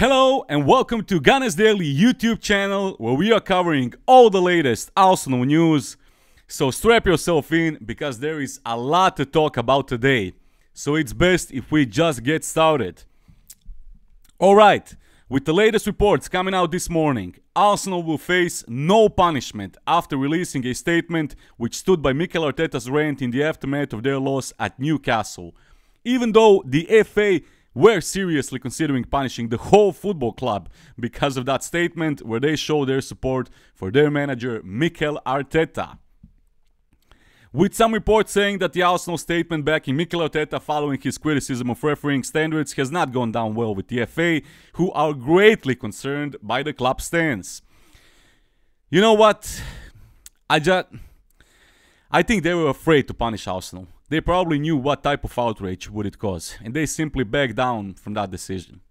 Hello and welcome to Gunners Daily YouTube channel, where we are covering all the latest Arsenal news. So strap yourself in because there is a lot to talk about today. So it's best if we just get started. Alright, with the latest reports coming out this morning, Arsenal will face no punishment after releasing a statement which stood by Mikel Arteta's rant in the aftermath of their loss at Newcastle. Even though the FA were seriously considering punishing the whole football club because of that statement where they show their support for their manager Mikel Arteta. With some reports saying that the Arsenal statement backing Mikel Arteta following his criticism of refereeing standards has not gone down well with the FA, who are greatly concerned by the club's stance. You know what? I think they were afraid to punish Arsenal. They probably knew what type of outrage would it cause, and they simply backed down from that decision.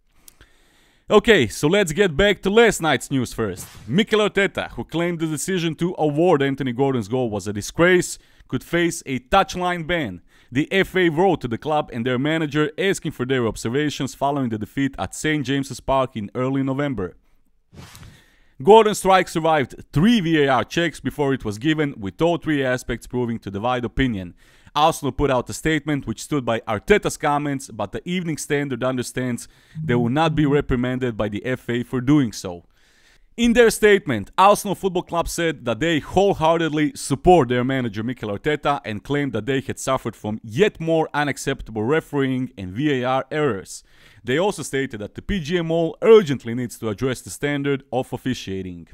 Okay, so let's get back to last night's news first. Mikel Arteta, who claimed the decision to award Anthony Gordon's goal was a disgrace, could face a touchline ban. The FA wrote to the club and their manager asking for their observations following the defeat at St. James's Park in early November. Gordon's strike survived 3 VAR checks before it was given, with all 3 aspects proving to divide opinion. Arsenal put out a statement which stood by Arteta's comments, but the Evening Standard understands they will not be reprimanded by the FA for doing so. In their statement, Arsenal Football Club said that they wholeheartedly support their manager Mikel Arteta and claimed that they had suffered from yet more unacceptable refereeing and VAR errors. They also stated that the PGMO urgently needs to address the standard of officiating.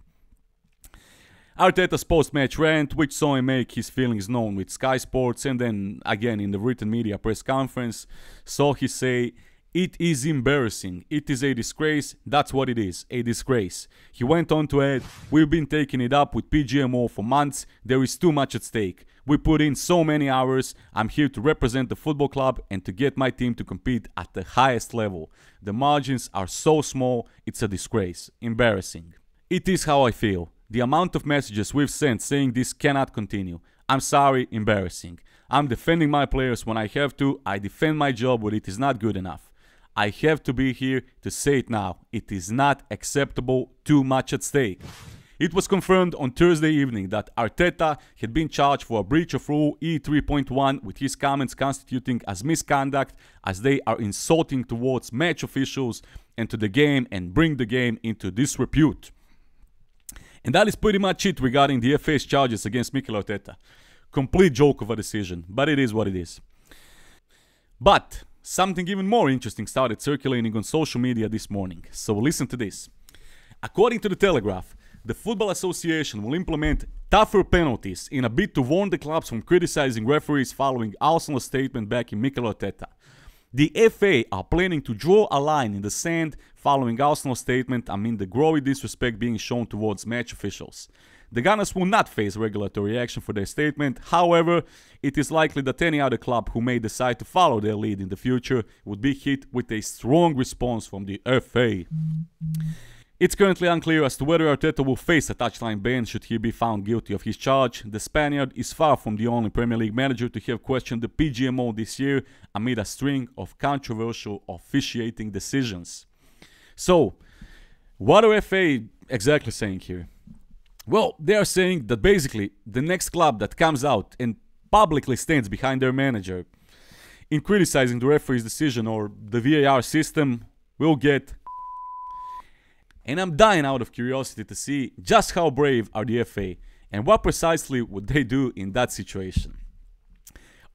Arteta's post-match rant, which saw him make his feelings known with Sky Sports and then again in the written media press conference, saw he say, "It is embarrassing, it is a disgrace, that's what it is, a disgrace." He went on to add, "We've been taking it up with PGMO for months, there is too much at stake. We put in so many hours, I'm here to represent the football club and to get my team to compete at the highest level. The margins are so small, it's a disgrace, embarrassing. It is how I feel. The amount of messages we've sent saying this cannot continue. I'm sorry, embarrassing. I'm defending my players when I have to, I defend my job when it is not good enough. I have to be here to say it now. It is not acceptable, too much at stake." It was confirmed on Thursday evening that Arteta had been charged for a breach of Rule E3.1 with his comments constituting as misconduct as they are insulting towards match officials and to the game and bring the game into disrepute. And that is pretty much it regarding the FA's charges against Mikel Arteta. Complete joke of a decision, but it is what it is. But something even more interesting started circulating on social media this morning, so listen to this. According to the Telegraph, the Football Association will implement tougher penalties in a bid to warn the clubs from criticizing referees following Arsenal's statement backing Mikel Arteta. The FA are planning to draw a line in the sand following Arsenal's statement amid the growing disrespect being shown towards match officials. The Gunners will not face regulatory action for their statement, however, it is likely that any other club who may decide to follow their lead in the future would be hit with a strong response from the FA. It's currently unclear as to whether Arteta will face a touchline ban should he be found guilty of his charge. The Spaniard is far from the only Premier League manager to have questioned the PGMO this year amid a string of controversial officiating decisions. So, what are FA exactly saying here? Well, they are saying that basically the next club that comes out and publicly stands behind their manager in criticizing the referee's decision or the VAR system will get. And I'm dying out of curiosity to see just how brave are the FA and what precisely would they do in that situation.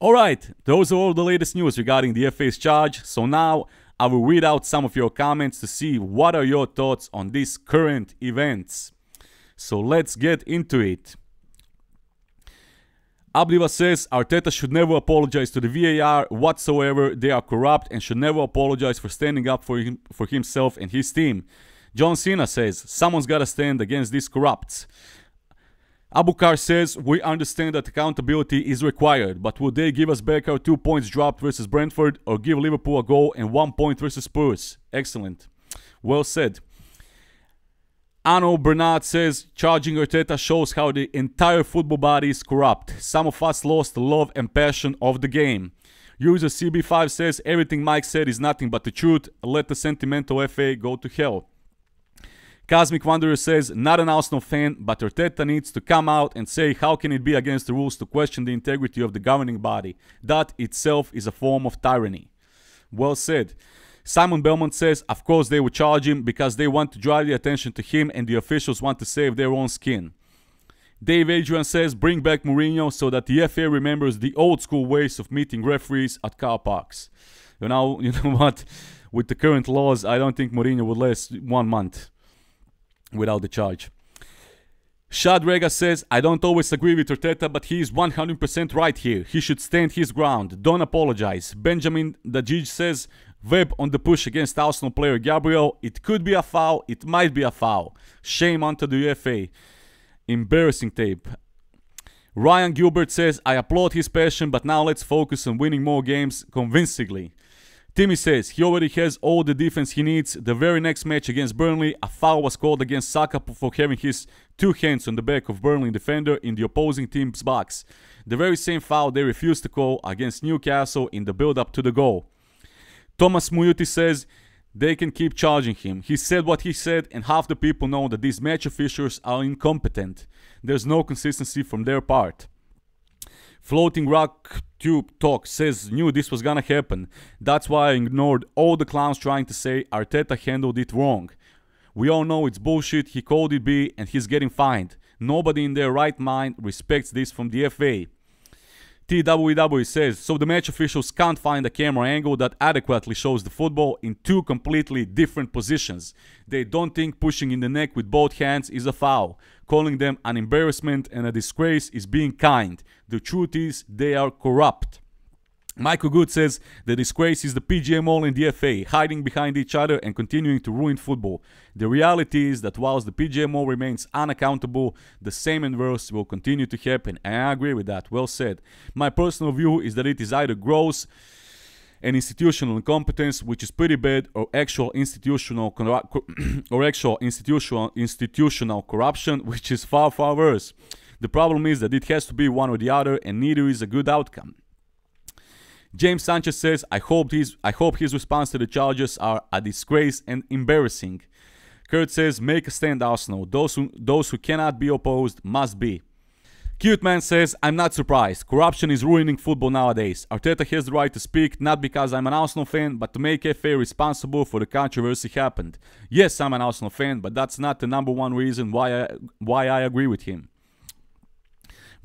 Alright, those are all the latest news regarding the FA's charge, so now I will read out some of your comments to see what are your thoughts on these current events. So let's get into it. Abdiva says Arteta should never apologize to the VAR whatsoever, they are corrupt and should never apologize for standing up for himself and his team. John Cena says, someone's gotta stand against these corrupts. Abukar says, we understand that accountability is required, but would they give us back our 2 points dropped versus Brentford or give Liverpool a goal and 1 point versus Spurs? Excellent. Well said. Arno Bernard says, charging Arteta shows how the entire football body is corrupt. Some of us lost the love and passion of the game. User CB5 says, everything Mike said is nothing but the truth. Let the sentimental FA go to hell. Cosmic Wanderer says, not an Arsenal fan, but Arteta needs to come out and say how can it be against the rules to question the integrity of the governing body. That itself is a form of tyranny. Well said. Simon Belmont says, of course they would charge him because they want to drive the attention to him and the officials want to save their own skin. Dave Adrian says, bring back Mourinho so that the FA remembers the old school ways of meeting referees at car parks. You know what? With the current laws, I don't think Mourinho would last 1 month without the charge. Shad Rega says, I don't always agree with Arteta, but he is 100% right here. He should stand his ground. Don't apologize. Benjamin Dajij says, Webb on the push against Arsenal player Gabriel. It could be a foul. It might be a foul. Shame onto the FA. Embarrassing tape. Ryan Gilbert says, I applaud his passion, but now let's focus on winning more games convincingly. Timmy says, he already has all the defense he needs. The very next match against Burnley, a foul was called against Saka for having his 2 hands on the back of Burnley defender in the opposing team's box. The very same foul they refused to call against Newcastle in the build-up to the goal. Thomas Muyuti says, they can keep charging him. He said what he said, and half the people know that these match officials are incompetent. There's no consistency from their part. Floating Rock Tube Talk says, knew this was gonna happen. That's why I ignored all the clowns trying to say Arteta handled it wrong. We all know it's bullshit, he called it B and he's getting fined. Nobody in their right mind respects this from the FA. TWW says, so the match officials can't find a camera angle that adequately shows the football in 2 completely different positions. They don't think pushing in the neck with both hands is a foul. Calling them an embarrassment and a disgrace is being kind. The truth is, they are corrupt. Michael Good says, the disgrace is the PGMO and the FA, hiding behind each other and continuing to ruin football. The reality is that whilst the PGMO remains unaccountable, the same and worse will continue to happen. And I agree with that, well said. My personal view is that it is either gross and institutional incompetence, which is pretty bad, or actual institutional corruption, which is far, far worse. The problem is that it has to be one or the other, and neither is a good outcome. James Sanchez says, I hope his response to the charges are a disgrace and embarrassing. Kurt says, make a stand, Arsenal. Those who cannot be opposed must be. Cute Man says, I'm not surprised. Corruption is ruining football nowadays. Arteta has the right to speak, not because I'm an Arsenal fan, but to make FA responsible for the controversy happened. Yes, I'm an Arsenal fan, but that's not the #1 reason why I agree with him.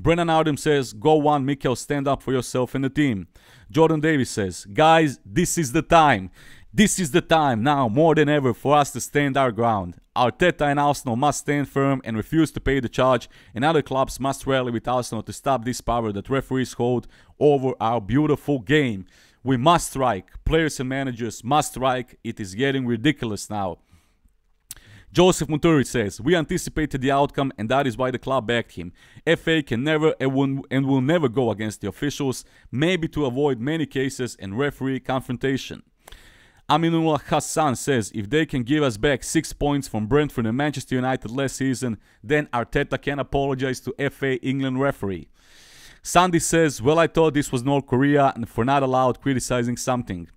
Brennan Arden says, go on, Mikel, stand up for yourself and the team. Jordan Davis says, guys, this is the time. This is the time now, more than ever, for us to stand our ground. Arteta and Arsenal must stand firm and refuse to pay the charge, and other clubs must rally with Arsenal to stop this power that referees hold over our beautiful game. We must strike. Players and managers must strike. It is getting ridiculous now. Joseph Muturi says, we anticipated the outcome and that is why the club backed him. FA can never and will never go against the officials, maybe to avoid many cases and referee confrontation. Aminullah Hassan says, if they can give us back 6 points from Brentford and Manchester United last season, then Arteta can apologize to FA England referee. Sandy says, well, I thought this was North Korea and for not allowed criticizing something.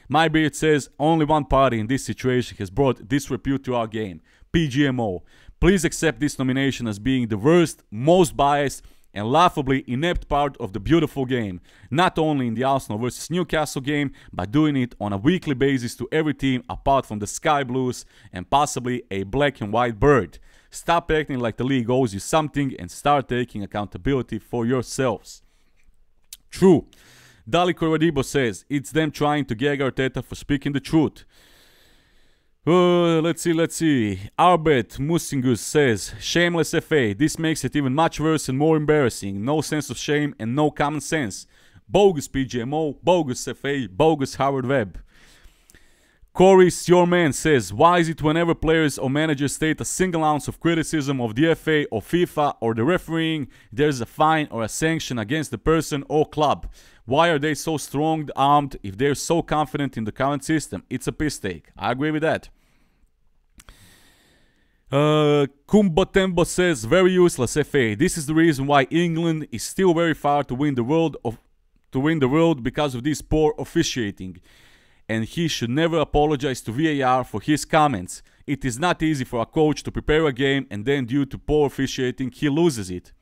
My beard says, only one party in this situation has brought disrepute to our game, PGMO. Please accept this nomination as being the worst, most biased, and laughably inept part of the beautiful game. Not only in the Arsenal vs Newcastle game, but doing it on a weekly basis to every team apart from the Sky Blues and possibly a black and white bird. Stop acting like the league owes you something and start taking accountability for yourselves. True. Dali Corradibo says, it's them trying to gag Arteta for speaking the truth. Let's see. Arbet Musingus says, shameless FA. This makes it even much worse and more embarrassing. No sense of shame and no common sense. Bogus PGMO, bogus FA, bogus Howard Webb. Corey, your man, says, why is it whenever players or managers state a single ounce of criticism of the FA or FIFA or the refereeing, there's a fine or a sanction against the person or club? Why are they so strong-armed if they're so confident in the current system? It's a piss take. I agree with that. Kumbotembo says, very useless FA. This is the reason why England is still very far to win the World to win the world because of this poor officiating. And he should never apologize to VAR for his comments. It is not easy for a coach to prepare a game and then due to poor officiating he loses it.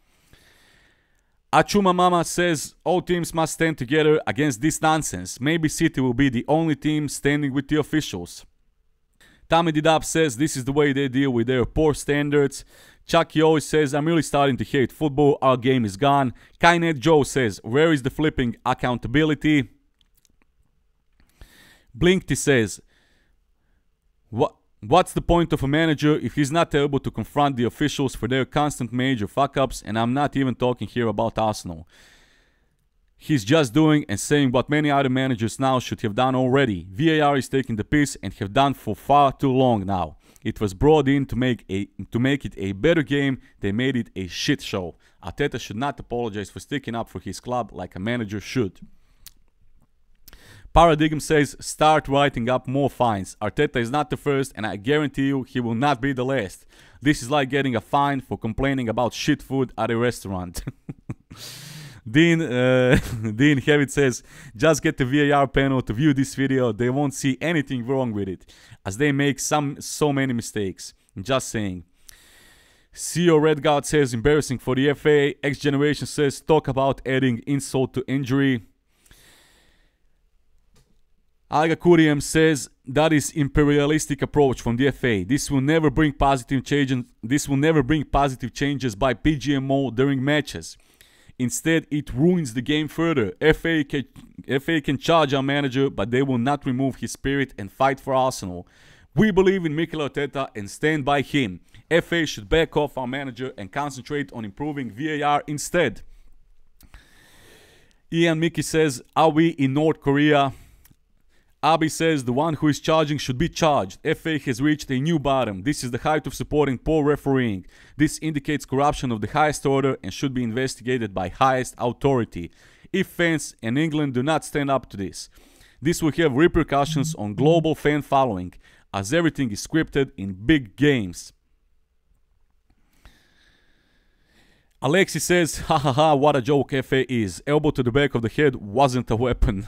Achuma Mama says all teams must stand together against this nonsense. Maybe City will be the only team standing with the officials. Tommy Didap says this is the way they deal with their poor standards. Chucky always says I'm really starting to hate football, our game is gone. Kainet Joe says where is the flipping accountability? Blinkty says what's the point of a manager if he's not able to confront the officials for their constant major fuck-ups, and I'm not even talking here about Arsenal. He's just doing and saying what many other managers now should have done already. VAR is taking the piss and have done for far too long now. It was brought in to make it a better game. They made it a shit show. Arteta should not apologize for sticking up for his club like a manager should. Paradigm says start writing up more fines. Arteta is not the first and I guarantee you he will not be the last. This is like getting a fine for complaining about shit food at a restaurant. Dean Hewitt says just get the VAR panel to view this video. They won't see anything wrong with it as they make so many mistakes. Just saying. CEO Redguard says embarrassing for the FA. X Generation says talk about adding insult to injury. Alga Kuriam says that is imperialistic approach from the FA. This will never bring positive changes. This will never bring positive changes by PGMO during matches. Instead, it ruins the game further. FA can charge our manager, but they will not remove his spirit and fight for Arsenal. We believe in Mikel Arteta and stand by him. FA should back off our manager and concentrate on improving VAR instead. Ian Mickey says, are we in North Korea? Abi says the one who is charging should be charged. FA has reached a new bottom. This is the height of supporting poor refereeing. This indicates corruption of the highest order and should be investigated by highest authority. If fans in England do not stand up to this, this will have repercussions on global fan following, as everything is scripted in big games. Alexis says, ha ha ha, what a joke FA is. Elbow to the back of the head wasn't a weapon.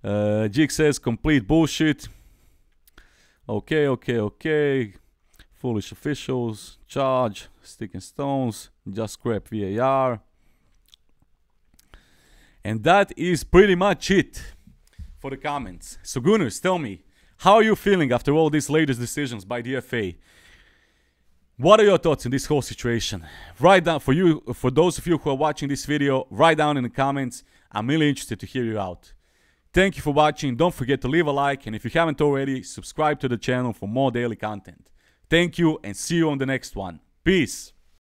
Jig says complete bullshit. Okay. Foolish officials, charge, stick and stones, just scrap VAR. And that is pretty much it for the comments. So Gunners, tell me, how are you feeling after all these latest decisions by the FA? What are your thoughts in this whole situation? Write down for those of you who are watching this video, write down in the comments. I'm really interested to hear you out. Thank you for watching. Don't forget to leave a like, and if you haven't already, subscribe to the channel for more daily content. Thank you and see you on the next one. Peace.